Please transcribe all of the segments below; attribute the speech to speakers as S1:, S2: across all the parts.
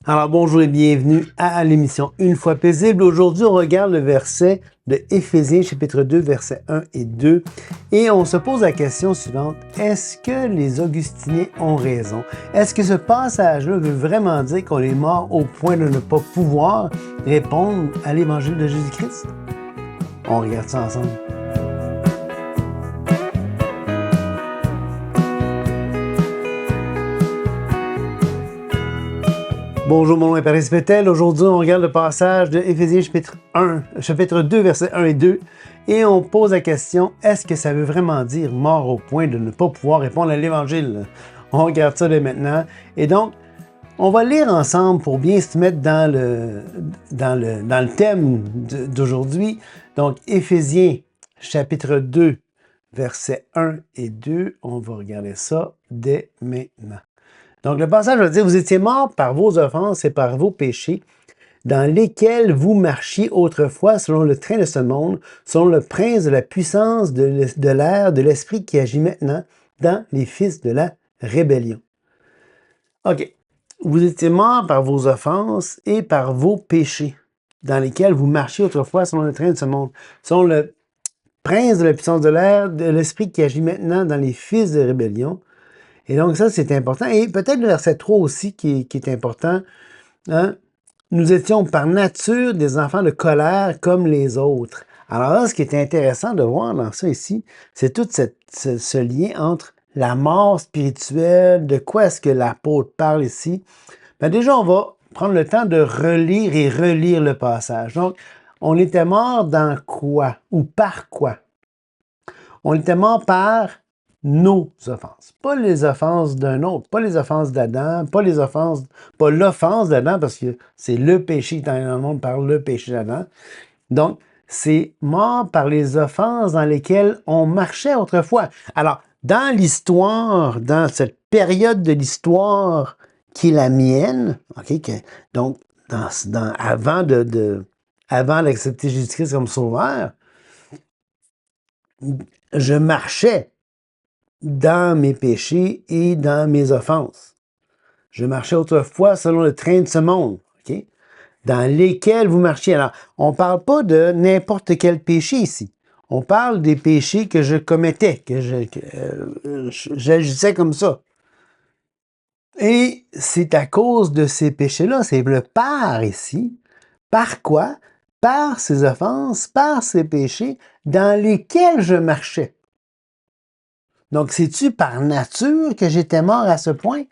S1: Alors bonjour et bienvenue à l'émission Une fois paisible. Aujourd'hui, on regarde le verset de Éphésiens chapitre 2, versets 1 et 2 et on se pose la question suivante. Est-ce que les Augustiniens ont raison? Est-ce que ce passage-là veut vraiment dire qu'on est mort au point de ne pas pouvoir répondre à l'évangile de Jésus-Christ? On regarde ça ensemble. Bonjour, mon nom est Paris Pétel. Aujourd'hui, on regarde le passage de Éphésiens chapitre 2, versets 1 et 2. Et on pose la question, est-ce que ça veut vraiment dire mort au point de ne pas pouvoir répondre à l'Évangile? On regarde ça dès maintenant. Et donc, on va lire ensemble pour bien se mettre dans le thème d'aujourd'hui. Donc, Éphésiens chapitre 2, versets 1 et 2. On va regarder ça dès maintenant. Donc, le passage va dire, vous étiez morts par vos offenses et par vos péchés, dans lesquels vous marchiez autrefois selon le train de ce monde, selon le prince de la puissance de l'air, de l'esprit qui agit maintenant dans les fils de la rébellion. OK. Vous étiez morts par vos offenses et par vos péchés, dans lesquels vous marchiez autrefois selon le train de ce monde, selon le prince de la puissance de l'air, de l'esprit qui agit maintenant dans les fils de rébellion. Et donc, ça, c'est important. Et peut-être le verset 3 aussi qui est important. Hein? Nous étions par nature des enfants de colère comme les autres. Alors là, ce qui est intéressant de voir dans ça ici, c'est tout ce lien entre la mort spirituelle, de quoi est-ce que l'apôtre parle ici. Bien, déjà, on va prendre le temps de relire et relire le passage. Donc, on était mort dans quoi ou par quoi? On était mort par nos offenses. Pas les offenses d'un autre, pas les offenses d'Adam, pas l'offense d'Adam, parce que c'est le péché qui est dans le monde par le péché d'Adam. Donc, c'est mort par les offenses dans lesquelles on marchait autrefois. Alors, dans l'histoire, dans cette période de l'histoire qui est la mienne, donc, avant d'accepter Jésus-Christ comme sauveur, je marchais dans mes péchés et dans mes offenses. Je marchais autrefois selon le train de ce monde, dans lesquels vous marchiez. Alors, on ne parle pas de n'importe quel péché ici. On parle des péchés que je commettais, que j'agissais comme ça. Et c'est à cause de ces péchés-là, c'est le par ici. Par quoi? Par ces offenses, par ces péchés dans lesquels je marchais. Donc, c'est-tu par nature que j'étais mort à ce point?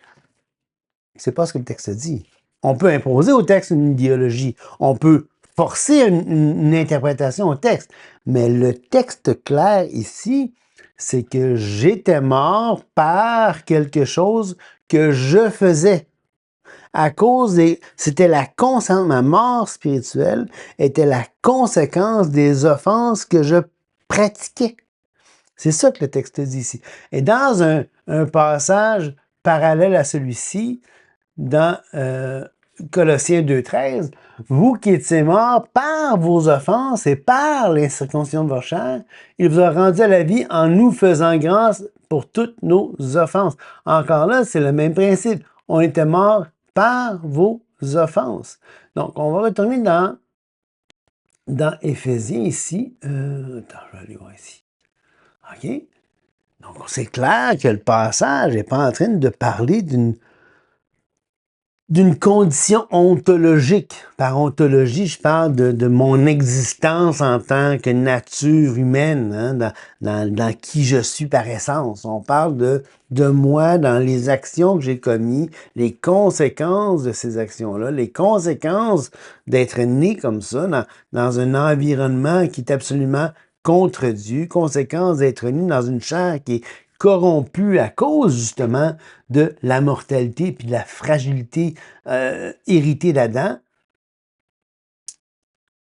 S1: C'est pas ce que le texte dit. On peut imposer au texte une idéologie. On peut forcer une interprétation au texte. Mais le texte clair ici, c'est que j'étais mort par quelque chose que je faisais. À cause c'était ma mort spirituelle était la conséquence des offenses que je pratiquais. C'est ça que le texte dit ici. Et dans un passage parallèle à celui-ci, dans Colossiens 2,13, vous qui étiez morts par vos offenses et par l'incirconcision de votre chair, il vous a rendu à la vie en nous faisant grâce pour toutes nos offenses. Encore là, c'est le même principe. On était morts par vos offenses. Donc, on va retourner dans Éphésiens ici. Attends, je vais aller voir ici. OK? Donc, c'est clair que le passage n'est pas en train de parler d'une condition ontologique. Par ontologie, je parle de mon existence en tant que nature humaine, hein, dans qui je suis par essence. On parle de moi dans les actions que j'ai commises, les conséquences de ces actions-là, les conséquences d'être né comme ça, dans un environnement qui est absolument contre Dieu, conséquences d'être né dans une chair qui est corrompu à cause justement de la mortalité puis de la fragilité héritée d'Adam,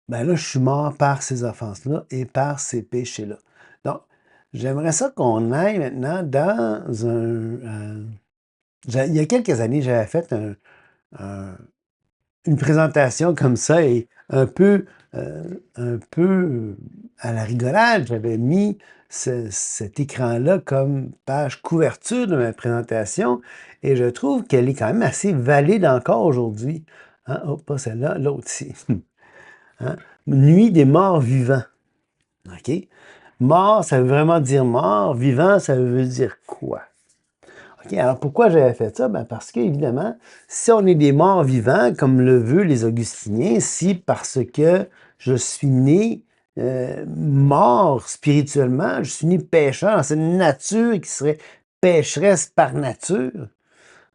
S1: ben là, je suis mort par ces offenses-là et par ces péchés-là. Donc, j'aimerais ça qu'on aille maintenant dans il y a quelques années, j'avais fait une présentation comme ça et un peu à la rigolade, j'avais mis cet écran-là comme page couverture de ma présentation et je trouve qu'elle est quand même assez valide encore aujourd'hui. Hein? Oh, pas celle-là, l'autre ici. Hein? Nuit des morts vivants. OK? Mort, ça veut vraiment dire mort. Vivant, ça veut dire quoi? OK, alors pourquoi j'avais fait ça? Ben parce qu'évidemment, si on est des morts vivants, comme le veut les Augustiniens, si parce que je suis né mort spirituellement, je suis né pécheur dans cette nature qui serait pécheresse par nature,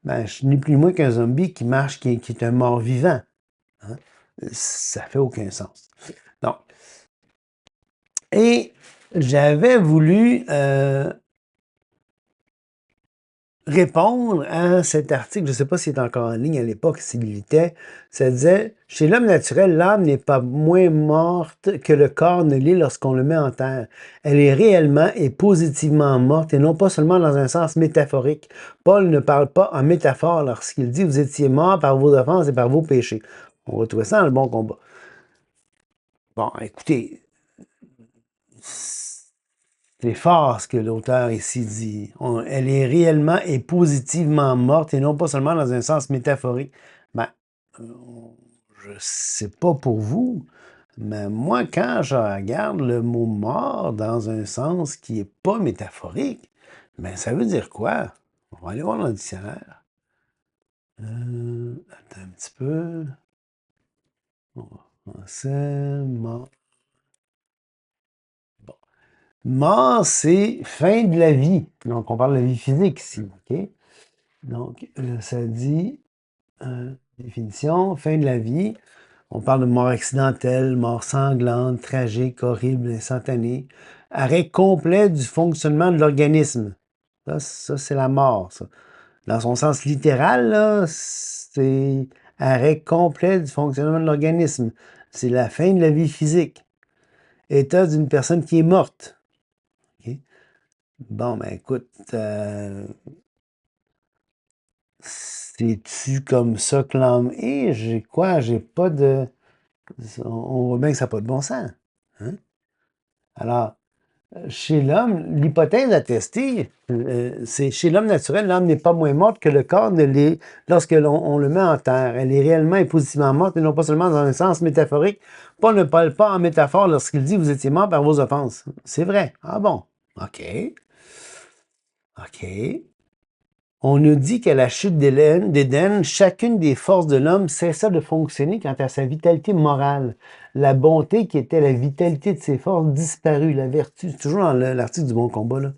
S1: ben je suis ni plus ni moins qu'un zombie qui marche, qui est un mort vivant. Hein? Ça fait aucun sens. Donc, et j'avais voulu répondre à cet article, je ne sais pas s'il est encore en ligne à l'époque, s'il l'était, ça disait « Chez l'homme naturel, l'âme n'est pas moins morte que le corps ne l'est lorsqu'on le met en terre. Elle est réellement et positivement morte, et non pas seulement dans un sens métaphorique. Paul ne parle pas en métaphore lorsqu'il dit « Vous étiez morts par vos offenses et par vos péchés. » On va trouver ça dans le bon combat. Bon, écoutez, c'est fort ce que l'auteur ici dit. Elle est réellement et positivement morte et non pas seulement dans un sens métaphorique. Ben, je ne sais pas pour vous, mais moi, quand je regarde le mot mort dans un sens qui n'est pas métaphorique, ben, ça veut dire quoi? On va aller voir dans le dictionnaire. Attends un petit peu. Français, mort. Mort, c'est fin de la vie. Donc, on parle de la vie physique ici. OK? Donc, ça dit, définition, fin de la vie. On parle de mort accidentelle, mort sanglante, tragique, horrible, instantanée. Arrêt complet du fonctionnement de l'organisme. Ça c'est la mort, ça. Dans son sens littéral, là, c'est arrêt complet du fonctionnement de l'organisme. C'est la fin de la vie physique. État d'une personne qui est morte. OK? Bon, ben écoute, c'est-tu comme ça que l'âme est? J'ai quoi? J'ai pas de... On voit bien que ça n'a pas de bon sens. Hein? Alors, chez l'homme, l'hypothèse à tester, c'est chez l'homme naturel, l'âme n'est pas moins morte que le corps ne l'est lorsque l'on le met en terre. Elle est réellement et positivement morte, et non pas seulement dans un sens métaphorique. Paul ne parle pas en métaphore lorsqu'il dit « Vous étiez mort par vos offenses ». C'est vrai. Ah bon? OK. OK. On nous dit qu'à la chute d'Éden, chacune des forces de l'homme cessa de fonctionner quant à sa vitalité morale. La bonté qui était la vitalité de ses forces disparut. La vertu, c'est toujours dans l'article du Bon Combat, là,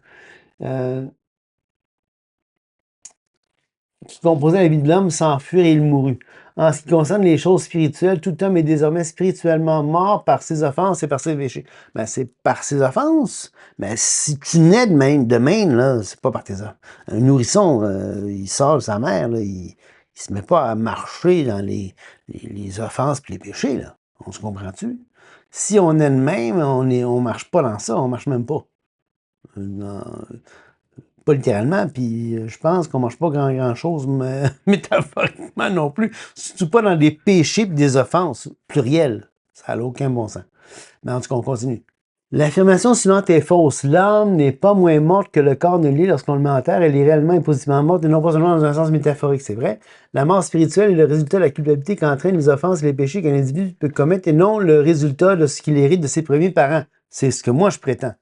S1: qui composait la vie de l'homme s'enfuir et il mourut. En ce qui concerne les choses spirituelles, tout homme est désormais spirituellement mort par ses offenses et par ses péchés. Ben, c'est par ses offenses. Ben, si tu nais de même, là, c'est pas par tes offenses. Un nourrisson, il sort de sa mère, là, il se met pas à marcher dans les offenses et les péchés, là. On se comprend-tu? Si on est de même, on marche pas dans ça, on marche même pas. Pas littéralement, puis je pense qu'on mange pas grand-chose métaphoriquement non plus. Surtout pas dans des péchés et des offenses plurielles. Ça n'a aucun bon sens. Mais en tout cas, on continue. L'affirmation suivante est fausse. L'âme n'est pas moins morte que le corps ne l'est lorsqu'on le met en terre. Elle est réellement et positivement morte, et non pas seulement dans un sens métaphorique, c'est vrai. La mort spirituelle est le résultat de la culpabilité qu'entraînent les offenses et les péchés qu'un individu peut commettre, et non le résultat de ce qu'il hérite de ses premiers parents. C'est ce que moi je prétends.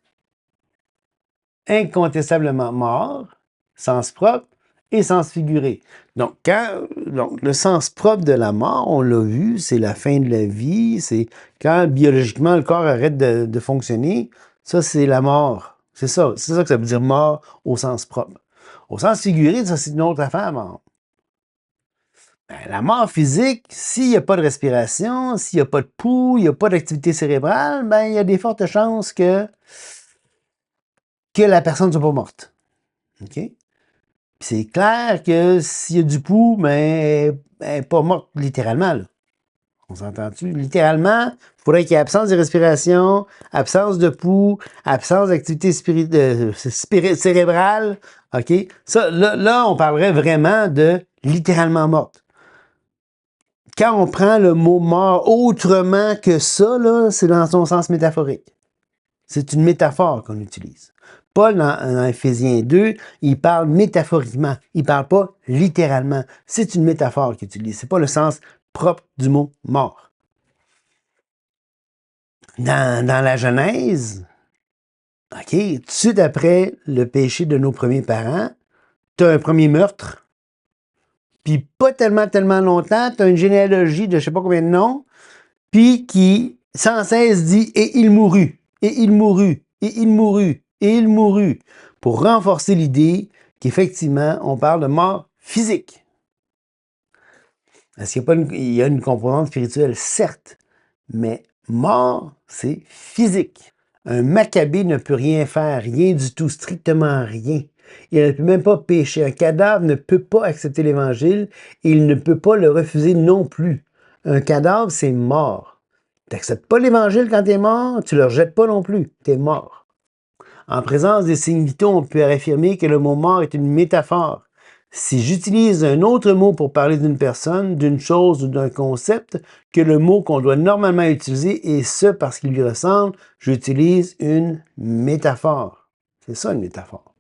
S1: Incontestablement mort, sens propre et sens figuré. Donc, le sens propre de la mort, on l'a vu, c'est la fin de la vie, c'est quand biologiquement le corps arrête de fonctionner, ça c'est la mort. C'est ça que ça veut dire mort au sens propre. Au sens figuré, ça c'est une autre affaire, mort. Ben, la mort physique, s'il n'y a pas de respiration, s'il n'y a pas de pouls, il n'y a pas d'activité cérébrale, ben il y a des fortes chances que la personne ne soit pas morte. OK? C'est clair que s'il y a du pouls, mais elle n'est pas morte littéralement. Là. On s'entend-tu? Littéralement, il faudrait qu'il y ait absence de respiration, absence de pouls, absence d'activité cérébrale. OK? Ça, là, on parlerait vraiment de littéralement morte. Quand on prend le mot mort autrement que ça, là, c'est dans son sens métaphorique. C'est une métaphore qu'on utilise. Paul, dans Éphésiens 2, il parle métaphoriquement. Il ne parle pas littéralement. C'est une métaphore qu'il utilise. Ce n'est pas le sens propre du mot mort. Dans la Genèse, OK, tout de suite après le péché de nos premiers parents, tu as un premier meurtre, puis pas tellement longtemps, tu as une généalogie de je ne sais pas combien de noms, puis qui sans cesse dit « et il mourut, et il mourut, et il mourut, et il mourut », pour renforcer l'idée qu'effectivement, on parle de mort physique. Est-ce qu'il y a une composante spirituelle? Certes, mais mort, c'est physique. Un Maccabée ne peut rien faire, rien du tout, strictement rien. Il ne peut même pas pécher. Un cadavre ne peut pas accepter l'Évangile et il ne peut pas le refuser non plus. Un cadavre, c'est mort. Tu n'acceptes pas l'Évangile quand tu es mort, tu ne le rejettes pas non plus, tu es mort. En présence des signes vitaux, on peut affirmer que le mot mort est une métaphore. Si j'utilise un autre mot pour parler d'une personne, d'une chose ou d'un concept que le mot qu'on doit normalement utiliser, et ce parce qu'il lui ressemble, j'utilise une métaphore. C'est ça une métaphore.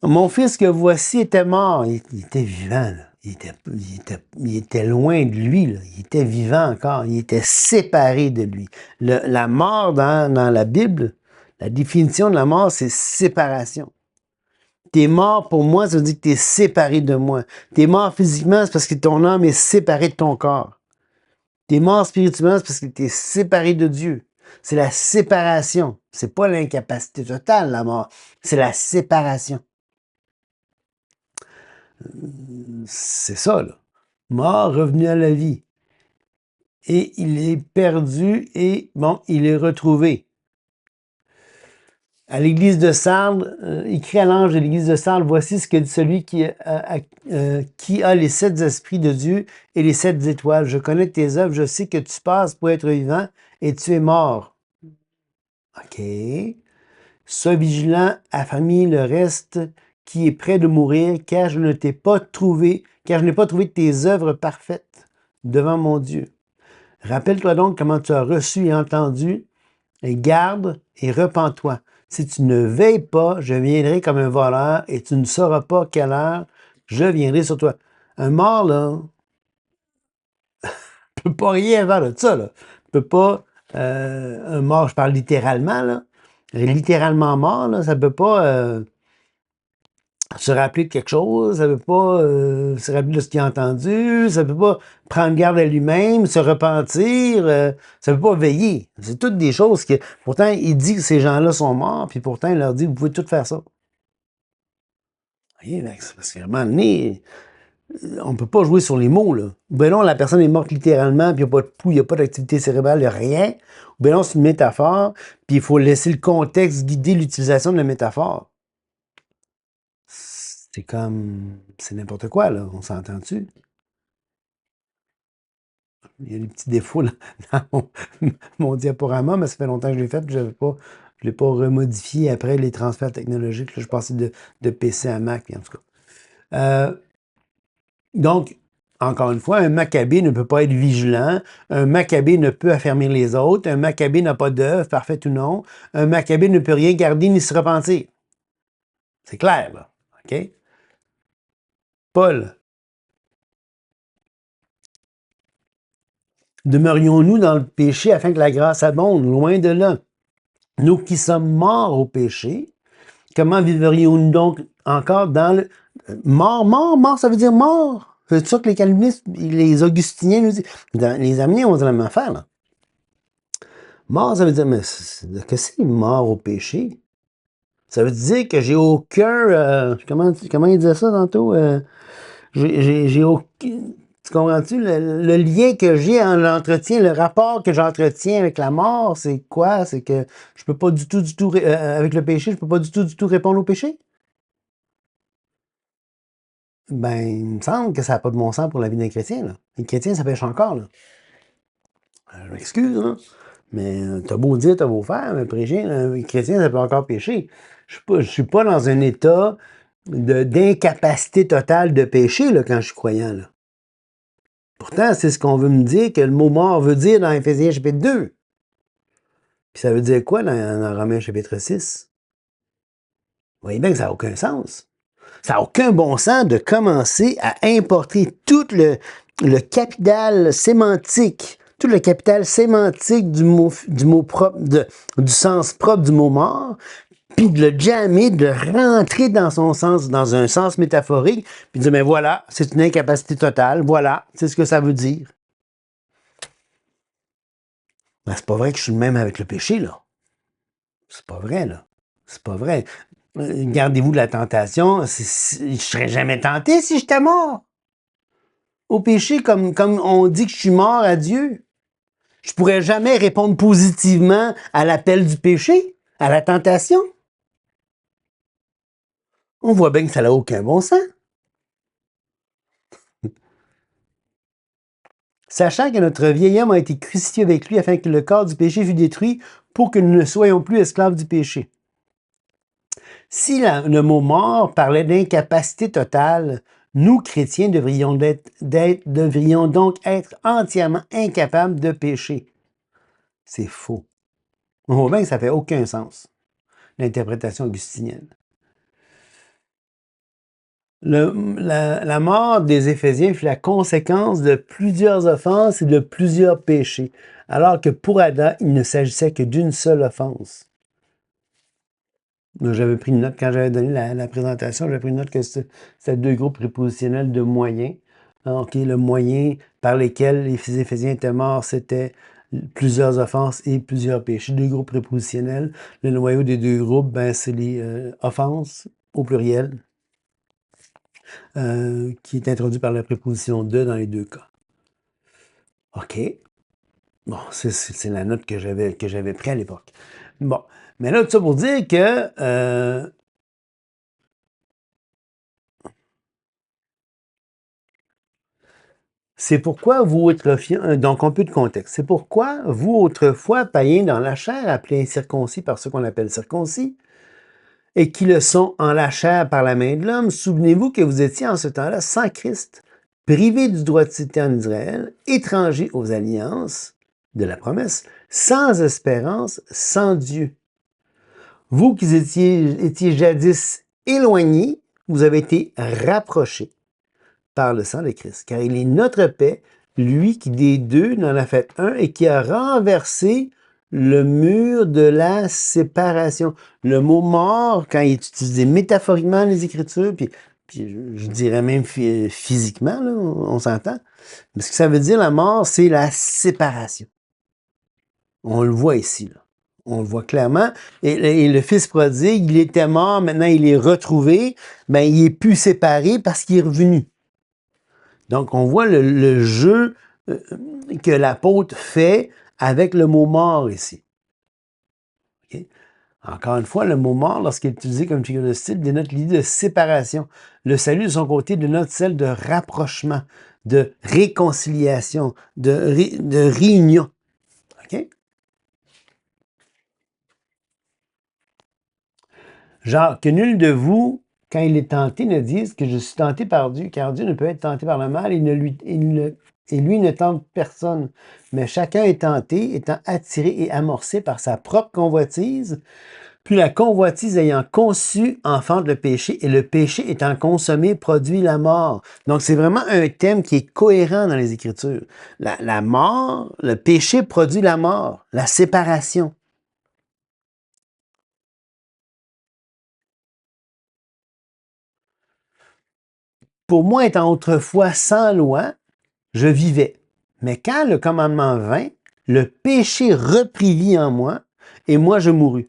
S1: Mon fils que voici était mort, il était vivant, là. Il était loin de lui, là. Il était vivant encore, il était séparé de lui. La mort dans la Bible, la définition de la mort, c'est séparation. T'es mort pour moi, ça veut dire que t'es séparé de moi. T'es mort physiquement, c'est parce que ton âme est séparée de ton corps. T'es mort spirituellement, c'est parce que t'es séparé de Dieu. C'est la séparation. C'est pas l'incapacité totale, la mort. C'est la séparation. C'est ça, là. Mort, revenu à la vie. Et il est perdu et, bon, il est retrouvé. À l'église de Sardes, écrit à l'ange de l'église de Sardes, voici ce que dit celui qui a les 7 esprits de Dieu et les 7 étoiles. Je connais tes œuvres, je sais que tu passes pour être vivant et tu es mort. OK. Sois vigilant, affermis le reste qui est près de mourir, car je n'ai pas trouvé tes œuvres parfaites devant mon Dieu. Rappelle-toi donc comment tu as reçu et entendu, et garde et repens-toi. Si tu ne veilles pas, je viendrai comme un voleur et tu ne sauras pas quelle heure je viendrai sur toi. Un mort, là, ne peut pas rien faire de ça, là. Ne peut pas, un mort, je parle littéralement, là. Littéralement mort, là, ça ne peut pas se rappeler de quelque chose, ça ne peut pas se rappeler de ce qu'il a entendu, ça ne peut pas prendre garde à lui-même, se repentir, ça ne peut pas veiller. C'est toutes des choses que... Pourtant, il dit que ces gens-là sont morts, puis pourtant, il leur dit, vous pouvez tout faire ça. Vous voyez, parce qu'à un moment donné, on ne peut pas jouer sur les mots, là. Ou bien non, la personne est morte littéralement, puis il n'y a pas de pouls, il n'y a pas d'activité cérébrale, il n'y a rien. Ou bien non, c'est une métaphore, puis il faut laisser le contexte guider l'utilisation de la métaphore. C'est comme... C'est n'importe quoi, là. On s'entend-tu? Il y a des petits défauts là, dans mon diaporama, mais ça fait longtemps que je l'ai fait, puis je ne l'ai pas remodifié après les transferts technologiques. Là, je passais de PC à Mac, puis en tout cas. Donc, encore une fois, un Maccabée ne peut pas être vigilant. Un Maccabée ne peut affermir les autres. Un Maccabée n'a pas d'œuvre, parfaite ou non. Un Maccabée ne peut rien garder ni se repentir. C'est clair, là. OK? Paul. Demeurions-nous dans le péché afin que la grâce abonde? Loin de là. Nous qui sommes morts au péché, comment vivrions-nous donc encore dans le... Mort, ça veut dire mort. C'est ça que les calvinistes, les augustiniens nous disent. Les arméniens vont dire la même affaire, là. Mort, ça veut dire, mais qu'est-ce que c'est mort au péché? Ça veut dire que j'ai aucun... comment il disait ça tantôt? J'ai aucun... Tu comprends-tu? Le lien que j'ai en l'entretien, le rapport que j'entretiens avec la mort, c'est quoi? C'est que je peux pas du tout, avec le péché, je peux pas du tout répondre au péché? Ben, il me semble que ça n'a pas de bon sens pour la vie d'un chrétien, là. Les chrétiens, ça pêche encore, là. Je m'excuse, hein, mais t'as beau dire, t'as beau faire, mais prêcher, les chrétiens, ça peut encore pécher. Je suis pas dans un état d'incapacité totale de pécher, là, quand je suis croyant, là. Pourtant, c'est ce qu'on veut me dire que le mot mort veut dire dans Éphésiens chapitre 2. Puis ça veut dire quoi dans Romains chapitre 6? Vous voyez bien que ça n'a aucun sens. Ça n'a aucun bon sens de commencer à importer tout le capital sémantique, tout le capital sémantique du mot propre, du sens propre du mot mort, puis de le jammer, de rentrer dans son sens, dans un sens métaphorique, puis de dire, mais voilà, c'est une incapacité totale, voilà, c'est ce que ça veut dire. Ben, c'est pas vrai que je suis le même avec le péché, là. C'est pas vrai, là. C'est pas vrai. Gardez-vous de la tentation. Je serais jamais tenté si j'étais mort. Au péché, comme on dit que je suis mort à Dieu. Je pourrais jamais répondre positivement à l'appel du péché, à la tentation. On voit bien que ça n'a aucun bon sens. Sachant que notre vieil homme a été crucifié avec lui afin que le corps du péché fût détruit pour que nous ne soyons plus esclaves du péché. Si le mot mort parlait d'incapacité totale, nous, chrétiens, devrions donc être entièrement incapables de pécher. C'est faux. On voit bien que ça ne fait aucun sens, l'interprétation augustinienne. La mort des Éphésiens fut la conséquence de plusieurs offenses et de plusieurs péchés, alors que pour Adam, il ne s'agissait que d'une seule offense. J'avais pris une note, quand j'avais donné la présentation, j'avais pris une note que c'était deux groupes prépositionnels de moyens. OK, le moyen par lesquels les Éphésiens étaient morts, c'était plusieurs offenses et plusieurs péchés. Deux groupes prépositionnels. Le noyau des deux groupes, ben, c'est les offenses au pluriel, qui est introduit par la préposition de dans les deux cas. OK. Bon, c'est la note que j'avais prise à l'époque. Bon. Mais là, tout ça pour dire que c'est pourquoi vous, autrefois, donc un peu de contexte, c'est pourquoi vous, autrefois, païens dans la chair, appelés incirconcis par ceux qu'on appelle circoncis, et qui le sont en la chair par la main de l'homme, souvenez-vous que vous étiez en ce temps-là sans Christ, privés du droit de cité en Israël, étrangers aux alliances de la promesse, sans espérance, sans Dieu. Vous qui étiez jadis éloignés, vous avez été rapprochés par le sang de Christ, car il est notre paix, lui qui des deux n'en a fait un et qui a renversé le mur de la séparation. Le mot mort, quand il est utilisé métaphoriquement dans les Écritures, puis je dirais même physiquement, là, on s'entend, mais ce que ça veut dire, la mort, c'est la séparation. On le voit ici, là. On le voit clairement. Et le fils prodigue, il était mort, maintenant il est retrouvé, ben il est plus séparé parce qu'il est revenu. Donc, on voit le jeu que l'apôtre fait avec le mot mort ici. Okay? Encore une fois, le mot mort, lorsqu'il est utilisé comme figure de style, dénote l'idée de séparation. Le salut, de son côté, dénote celle de rapprochement, de réconciliation, de réunion. OK? Genre, que nul de vous, quand il est tenté, ne dise que je suis tenté par Dieu, car Dieu ne peut être tenté par le mal et lui ne tente personne. Mais chacun est tenté, étant attiré et amorcé par sa propre convoitise, puis la convoitise ayant conçu enfante le péché, et le péché étant consommé produit la mort. Donc c'est vraiment un thème qui est cohérent dans les Écritures. La mort, le péché produit la mort, la séparation. Pour moi, étant autrefois sans loi, je vivais. Mais quand le commandement vint, le péché reprit vie en moi, et moi je mourus.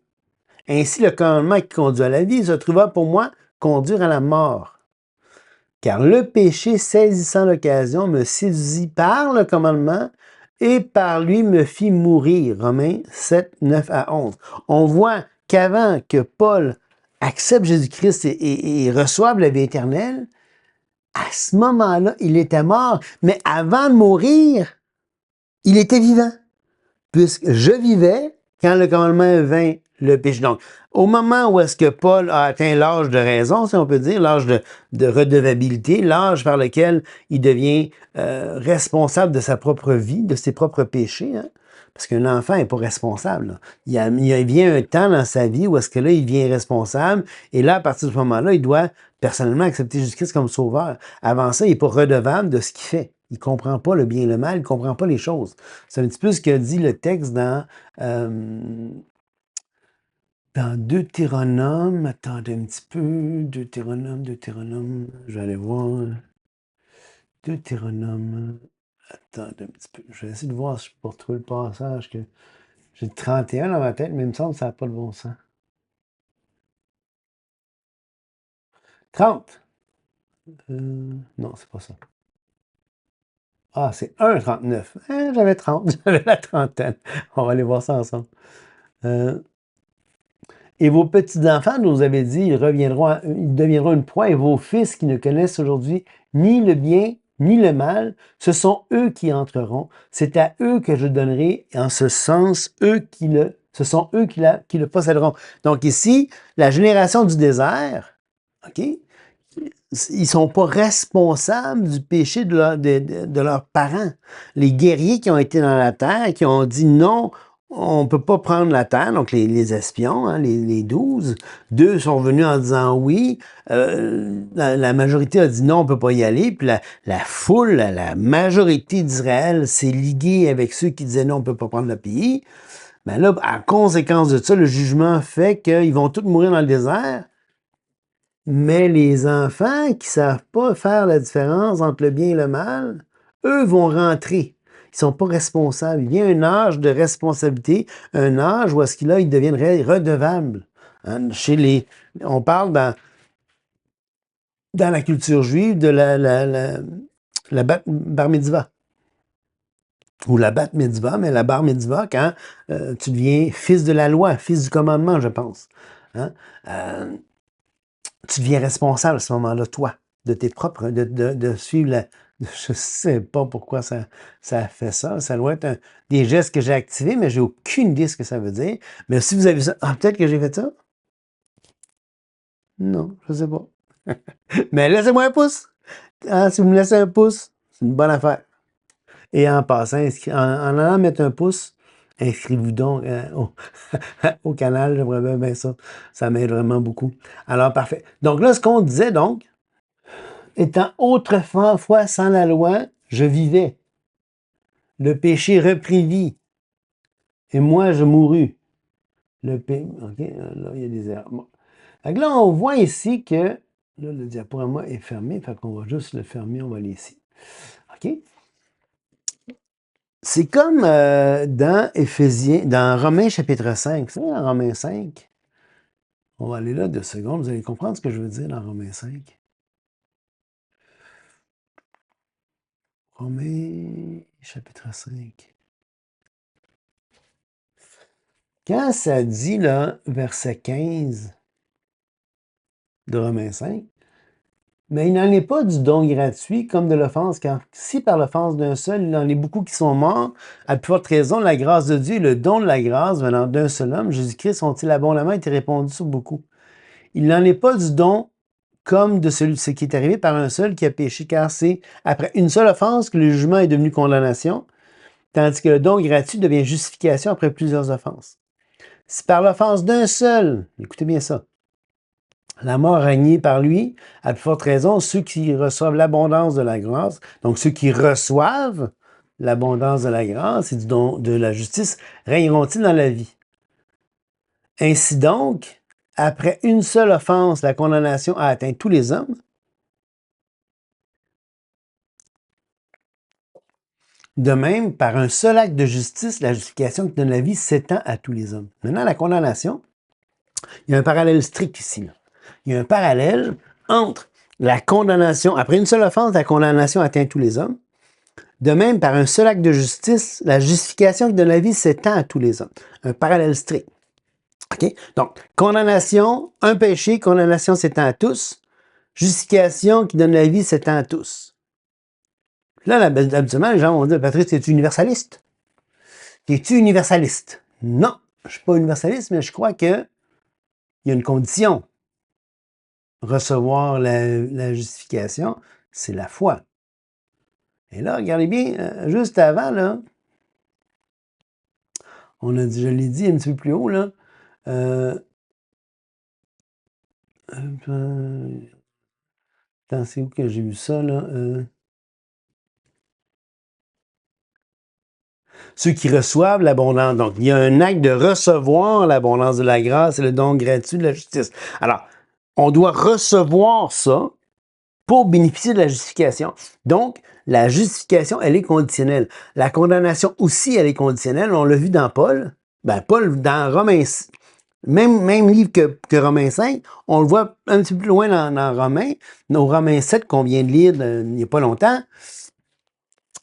S1: Ainsi, le commandement qui conduit à la vie se trouva pour moi conduire à la mort. Car le péché, saisissant l'occasion, me séduisit par le commandement et par lui me fit mourir. Romains 7, 9 à 11. On voit qu'avant que Paul accepte Jésus-Christ et reçoive la vie éternelle, à ce moment-là, il était mort. Mais avant de mourir, il était vivant. Puisque je vivais quand le commandement vint le péché. Donc, au moment où est-ce que Paul a atteint l'âge de raison, si on peut dire, l'âge de redevabilité, l'âge par lequel il devient responsable de sa propre vie, de ses propres péchés, hein, Parce qu'un enfant n'est pas responsable. Là. Il vient un temps dans sa vie où est-ce que là, il devient responsable. Et là, à partir de ce moment-là, il doit personnellement accepter Jésus-Christ comme sauveur. Avant ça, il n'est pas redevable de ce qu'il fait. Il ne comprend pas le bien et le mal, il ne comprend pas les choses. C'est un petit peu ce que dit le texte dans Deutéronome. Attendez un petit peu. Deutéronome. Je vais aller voir. Deutéronome. Attendez un petit peu. Je vais essayer de voir si je peux retrouver le passage que j'ai 31 dans ma tête, mais il me semble que ça n'a pas de bon sens. 30. Non, c'est pas ça. Ah, c'est 1,39. J'avais 30. J'avais la trentaine. On va aller voir ça ensemble. Et vos petits-enfants, nous avez dit, ils deviendront une proie, et vos fils qui ne connaissent aujourd'hui ni le bien ni le mal, ce sont eux qui entreront. C'est à eux que je donnerai, en ce sens, ce sont eux qui le posséderont. Donc ici, la génération du désert, OK? Ils ne sont pas responsables du péché de leurs parents. Les guerriers qui ont été dans la terre, qui ont dit non, on ne peut pas prendre la terre, donc les espions, hein, les 12, deux sont venus en disant oui, la majorité a dit non, on ne peut pas y aller, puis la foule, la majorité d'Israël s'est liguée avec ceux qui disaient non, on ne peut pas prendre le pays. Ben là, à conséquence de ça, le jugement fait qu'ils vont tous mourir dans le désert. Mais les enfants qui ne savent pas faire la différence entre le bien et le mal, eux vont rentrer. Ils ne sont pas responsables. Il y a un âge de responsabilité, un âge où est-ce qu'ils ils deviendraient redevables. Hein? On parle dans la culture juive de la bar mitzvah. Ou la bat mitzvah, mais la bar mitzvah quand tu deviens fils de la loi, fils du commandement, je pense. Hein? Tu deviens responsable à ce moment-là, toi, de tes propres, de suivre la... Je ne sais pas pourquoi ça fait ça. Ça doit être des gestes que j'ai activés, mais j'ai aucune idée de ce que ça veut dire. Mais si vous avez ça, peut-être que j'ai fait ça? Non, je ne sais pas. Mais laissez-moi un pouce. Ah, si vous me laissez un pouce, c'est une bonne affaire. Et en passant, en allant mettre un pouce, inscrivez-vous donc au canal, j'aimerais bien ça. Ça m'aide vraiment beaucoup. Alors, parfait. Donc là, ce qu'on disait, donc, étant autrefois sans la loi, je vivais. Le péché reprit vie. Et moi, je mourus. OK, là, il y a des erreurs. Bon. Donc là, on voit ici que, là, le diaporama est fermé, fait qu'on va juste le fermer, on va aller ici. OK? C'est comme dans Romains chapitre 5. Vous savez, dans Romains 5, on va aller là 2 secondes, vous allez comprendre ce que je veux dire dans Romains 5. Romains chapitre 5. Quand ça dit, là, verset 15 de Romains 5, mais il n'en est pas du don gratuit comme de l'offense, car si par l'offense d'un seul, il en est beaucoup qui sont morts, à plus forte raison, la grâce de Dieu et le don de la grâce venant d'un seul homme, Jésus-Christ, ont-ils abondamment été répandus sur beaucoup. Il n'en est pas du don comme de ce qui est arrivé par un seul qui a péché, car c'est après une seule offense que le jugement est devenu condamnation, tandis que le don gratuit devient justification après plusieurs offenses. Si par l'offense d'un seul, écoutez bien ça, la mort régnait par lui, à plus forte raison, ceux qui reçoivent l'abondance de la grâce, donc ceux qui reçoivent l'abondance de la grâce et du don de la justice, régneront-ils dans la vie? Ainsi donc, après une seule offense, la condamnation a atteint tous les hommes. De même, par un seul acte de justice, la justification qui donne la vie s'étend à tous les hommes. Maintenant, la condamnation, il y a un parallèle strict ici. Là. Il y a un parallèle entre la condamnation, après une seule offense, la condamnation atteint tous les hommes. De même, par un seul acte de justice, la justification qui donne la vie s'étend à tous les hommes. Un parallèle strict. OK? Donc, condamnation, un péché, condamnation s'étend à tous. Justification qui donne la vie s'étend à tous. Là, habituellement, les gens vont dire, Patrice, es-tu universaliste? Es-tu universaliste? Non, je ne suis pas universaliste, mais je crois qu'il y a une condition. Recevoir la justification, c'est la foi. Et là, regardez bien, juste avant, là, On a dit, je l'ai dit un petit peu plus haut, là. Attends, c'est où que j'ai vu ça, là? Ceux qui reçoivent l'abondance. Donc, il y a un acte de recevoir l'abondance de la grâce et le don gratuit de la justice. Alors, on doit recevoir ça pour bénéficier de la justification. Donc, la justification, elle est conditionnelle. La condamnation aussi, elle est conditionnelle. On l'a vu dans Paul. Ben, Paul, dans Romains, même livre que Romains 5, on le voit un petit peu plus loin dans Romains, dans Romains 7 qu'on vient de lire il n'y a pas longtemps.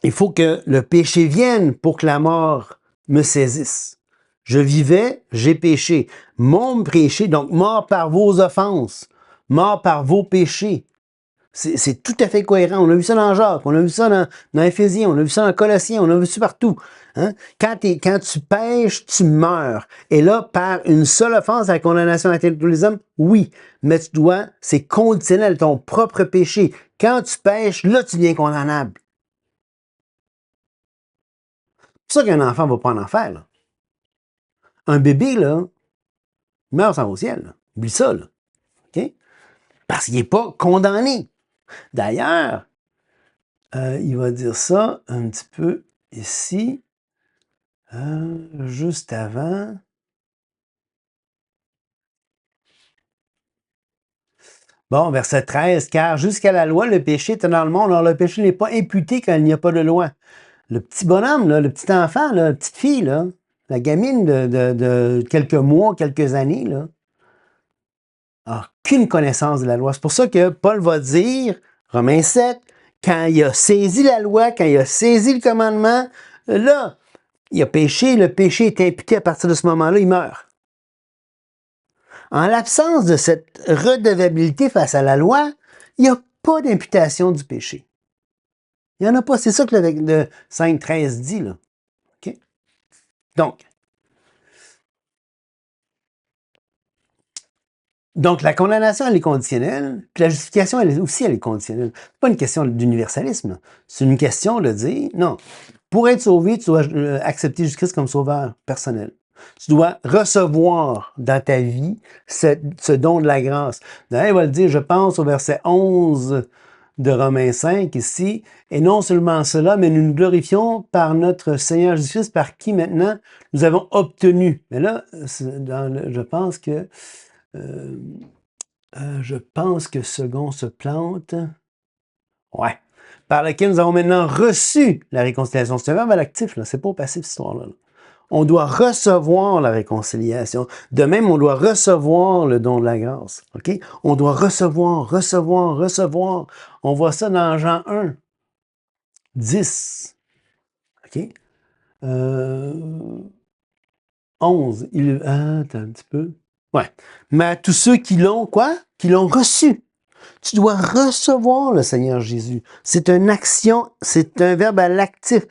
S1: Il faut que le péché vienne pour que la mort me saisisse. Je vivais, j'ai péché. Mon péché, donc mort par vos offenses, mort par vos péchés. C'est tout à fait cohérent. On a vu ça dans Jacques, on a vu ça dans Éphésiens, on a vu ça dans Colossiens, on a vu ça partout. Hein? Quand tu pêches, tu meurs. Et là, par une seule offense à la condamnation à tous les hommes, oui. Mais c'est conditionnel, ton propre péché. Quand tu pêches, là, tu deviens condamnable. C'est ça qu'un enfant ne va pas en enfer. Là. Un bébé, là, il meurt sans au ciel. Là. Oublie ça. Là. Okay? Parce qu'il n'est pas condamné. D'ailleurs, il va dire ça un petit peu ici, juste avant. Bon, verset 13, car jusqu'à la loi, le péché était dans le monde, alors le péché n'est pas imputé quand il n'y a pas de loi. Le petit bonhomme, là, le petit enfant, là, la petite fille, là, la gamine de quelques mois, quelques années, là, n'a aucune connaissance de la loi. C'est pour ça que Paul va dire, Romains 7, quand il a saisi la loi, quand il a saisi le commandement, là, il a péché, le péché est imputé à partir de ce moment-là, il meurt. En l'absence de cette redevabilité face à la loi, il n'y a pas d'imputation du péché. Il n'y en a pas. C'est ça que le 5.13 dit, là. Okay? Donc, la condamnation, elle est conditionnelle, puis la justification, elle est conditionnelle. C'est pas une question d'universalisme. C'est une question de dire, non, pour être sauvé, tu dois accepter Jésus-Christ comme sauveur personnel. Tu dois recevoir dans ta vie ce don de la grâce. D'ailleurs, il va le dire, je pense au verset 11 de Romains 5 ici, et non seulement cela, mais nous nous glorifions par notre Seigneur Jésus-Christ, par qui maintenant nous avons obtenu. Mais là, je pense que second se plante. Ouais. Par lequel nous avons maintenant reçu la réconciliation. C'est un verbe à l'actif, là. C'est pas au passif, cette histoire-là. On doit recevoir la réconciliation. De même, on doit recevoir le don de la grâce. OK? On doit recevoir. On voit ça dans Jean 1, 10. OK? 11. Attends un petit peu. Ouais. Mais à tous ceux qui l'ont, quoi? Qui l'ont reçu. Tu dois recevoir le Seigneur Jésus. C'est une action, c'est un verbe à l'actif.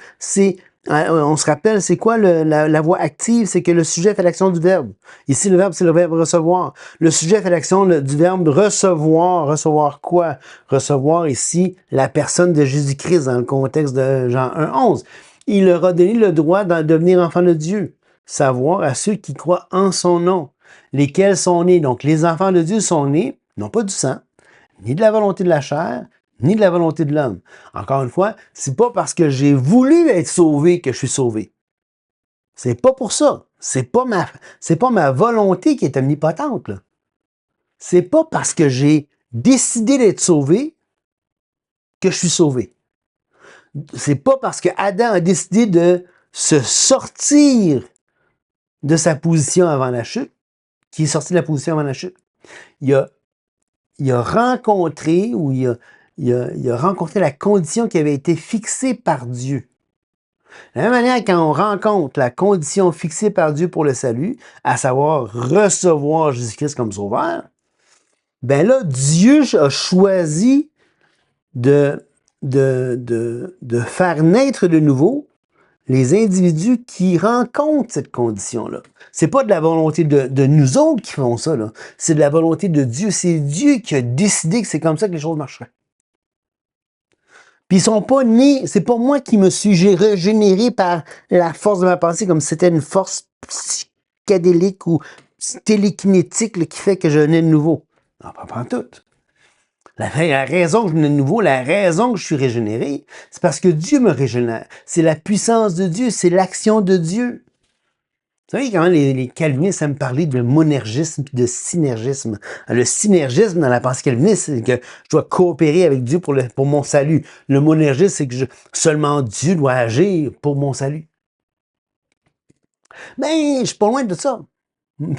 S1: On se rappelle, c'est quoi la voix active? C'est que le sujet fait l'action du verbe. Ici, le verbe, c'est le verbe recevoir. Le sujet fait l'action du verbe recevoir. Recevoir quoi? Recevoir ici la personne de Jésus-Christ dans le contexte de Jean 1, 11. Il leur a donné le droit de devenir enfants de Dieu. Savoir à ceux qui croient en son nom, lesquels sont nés. Donc, les enfants de Dieu sont nés, non pas du sang, ni de la volonté de la chair, ni de la volonté de l'homme. Encore une fois, c'est pas parce que j'ai voulu être sauvé que je suis sauvé. C'est pas pour ça. C'est pas ma volonté qui est omnipotente, là. C'est pas parce que j'ai décidé d'être sauvé que je suis sauvé. C'est pas parce que Adam a décidé de se sortir de sa position avant la chute qu'il est sorti de la position avant la chute. Il a rencontré ou il a rencontré la condition qui avait été fixée par Dieu. De la même manière, quand on rencontre la condition fixée par Dieu pour le salut, à savoir recevoir Jésus-Christ comme sauveur, ben là, Dieu a choisi de faire naître de nouveau les individus qui rencontrent cette condition-là. C'est pas de la volonté de nous autres qui font ça, là. C'est de la volonté de Dieu. C'est Dieu qui a décidé que c'est comme ça que les choses marcheraient. Puis ils sont pas nés, c'est pas moi qui me suis régénéré par la force de ma pensée comme si c'était une force psychédélique ou télékinétique là, qui fait que je nais de nouveau. Non, pas tout. La raison que je nais de nouveau, la raison que je suis régénéré, c'est parce que Dieu me régénère. C'est la puissance de Dieu, c'est l'action de Dieu. Vous savez, quand les calvinistes aiment parler de monergisme et de synergisme. Le synergisme dans la pensée calviniste, c'est que je dois coopérer avec Dieu pour mon salut. Le monergisme, c'est que seulement Dieu doit agir pour mon salut. Mais je suis pas loin de ça.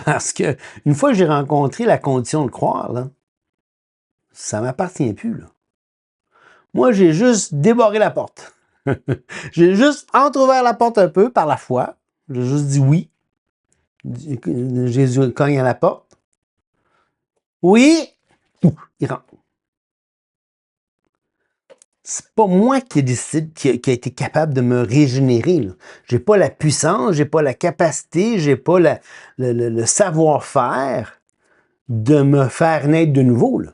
S1: Parce que une fois que j'ai rencontré la condition de croire, là, ça ne m'appartient plus. Là. Moi, j'ai juste débarré la porte. J'ai juste entrouvert la porte un peu par la foi. J'ai juste dit oui. Jésus cogne à la porte. Oui! Il rentre. C'est pas moi qui décide, qui a été capable de me régénérer. J'ai pas la puissance, j'ai pas la capacité, j'ai pas le savoir-faire de me faire naître de nouveau. Là.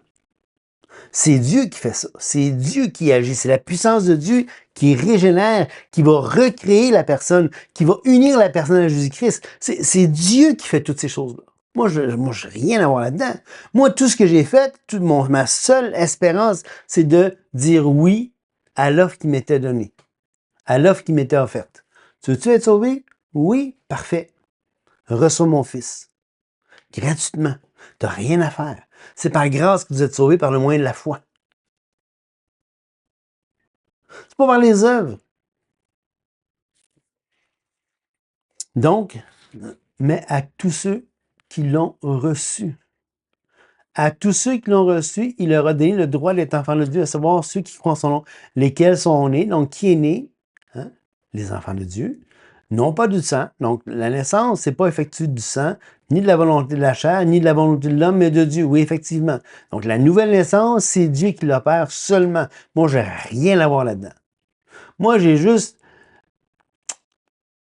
S1: C'est Dieu qui fait ça. C'est Dieu qui agit. C'est la puissance de Dieu qui régénère, qui va recréer la personne, qui va unir la personne à Jésus-Christ. C'est Dieu qui fait toutes ces choses-là. Moi, je n'ai rien à voir là-dedans. Moi, tout ce que j'ai fait, ma seule espérance, c'est de dire oui à l'offre qui m'était donnée, à l'offre qui m'était offerte. Tu veux-tu être sauvé? Oui, parfait. Reçois mon fils. Gratuitement. Tu n'as rien à faire. C'est par grâce que vous êtes sauvés par le moyen de la foi. C'est pas par les œuvres. Donc, mais à tous ceux qui l'ont reçu. À tous ceux qui l'ont reçu, il leur a donné le droit d'être enfants de Dieu, à savoir ceux qui croient en son nom, lesquels sont nés. Donc, qui est né? Hein? Les enfants de Dieu. Non pas du sang. Donc, la naissance, c'est pas effectué du sang, ni de la volonté de la chair, ni de la volonté de l'homme, mais de Dieu. Oui, effectivement. Donc, la nouvelle naissance, c'est Dieu qui l'opère seulement. Moi, j'ai rien à voir là-dedans. Moi, j'ai juste...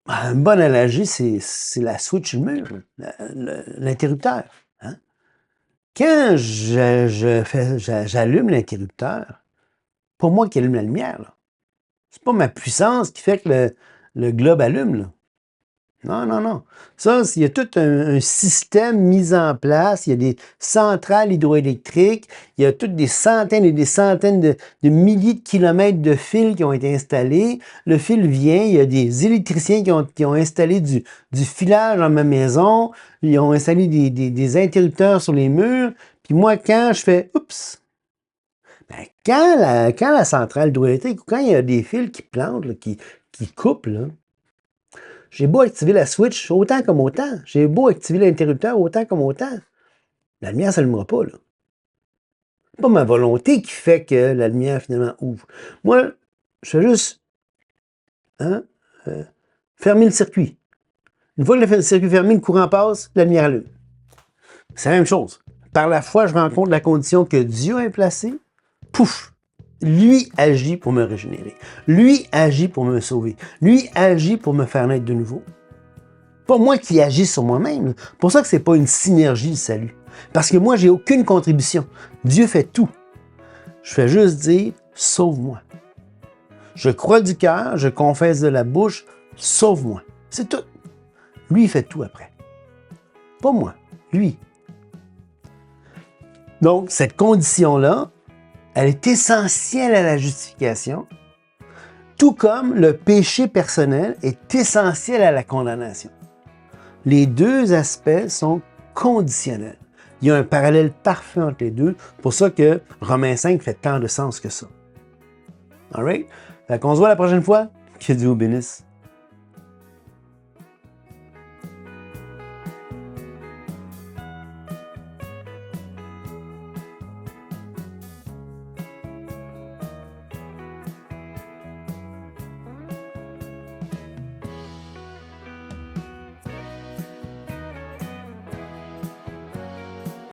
S1: Une bonne analogie, c'est la switch du mur, l'interrupteur. Hein? Quand j'allume l'interrupteur, pas moi qui allume la lumière. Là. C'est pas ma puissance qui fait que le globe allume. Là. Non, non, non. Ça, il y a tout un système mis en place. Il y a des centrales hydroélectriques. Il y a toutes des centaines et des centaines de milliers de kilomètres de fils qui ont été installés. Le fil vient. Il y a des électriciens qui ont installé du filage dans ma maison. Ils ont installé des interrupteurs sur les murs. Puis moi, quand je fais « Oups! » Ben, quand la centrale hydroélectrique ou quand il y a des fils qui plantent, là, qui coupent, là, j'ai beau activer la switch autant comme autant. J'ai beau activer l'interrupteur autant comme autant. La lumière ne s'allumera pas. Là. C'est pas ma volonté qui fait que la lumière finalement ouvre. Moi, je fais juste fermer le circuit. Une fois que le circuit est fermé, le courant passe, la lumière allume. C'est la même chose. Par la foi, je rencontre la condition que Dieu a placée. Pouf! Lui agit pour me régénérer. Lui agit pour me sauver. Lui agit pour me faire naître de nouveau. Pas moi qui agis sur moi-même. C'est pour ça que c'est pas une synergie de salut. Parce que moi, j'ai aucune contribution. Dieu fait tout. Je fais juste dire, sauve-moi. Je crois du cœur, je confesse de la bouche, sauve-moi. C'est tout. Lui, il fait tout après. Pas moi, lui. Donc, cette condition-là, elle est essentielle à la justification, tout comme le péché personnel est essentiel à la condamnation. Les deux aspects sont conditionnels. Il y a un parallèle parfait entre les deux. C'est pour ça que Romains 5 fait tant de sens que ça. All right? On se voit la prochaine fois. Que Dieu vous bénisse.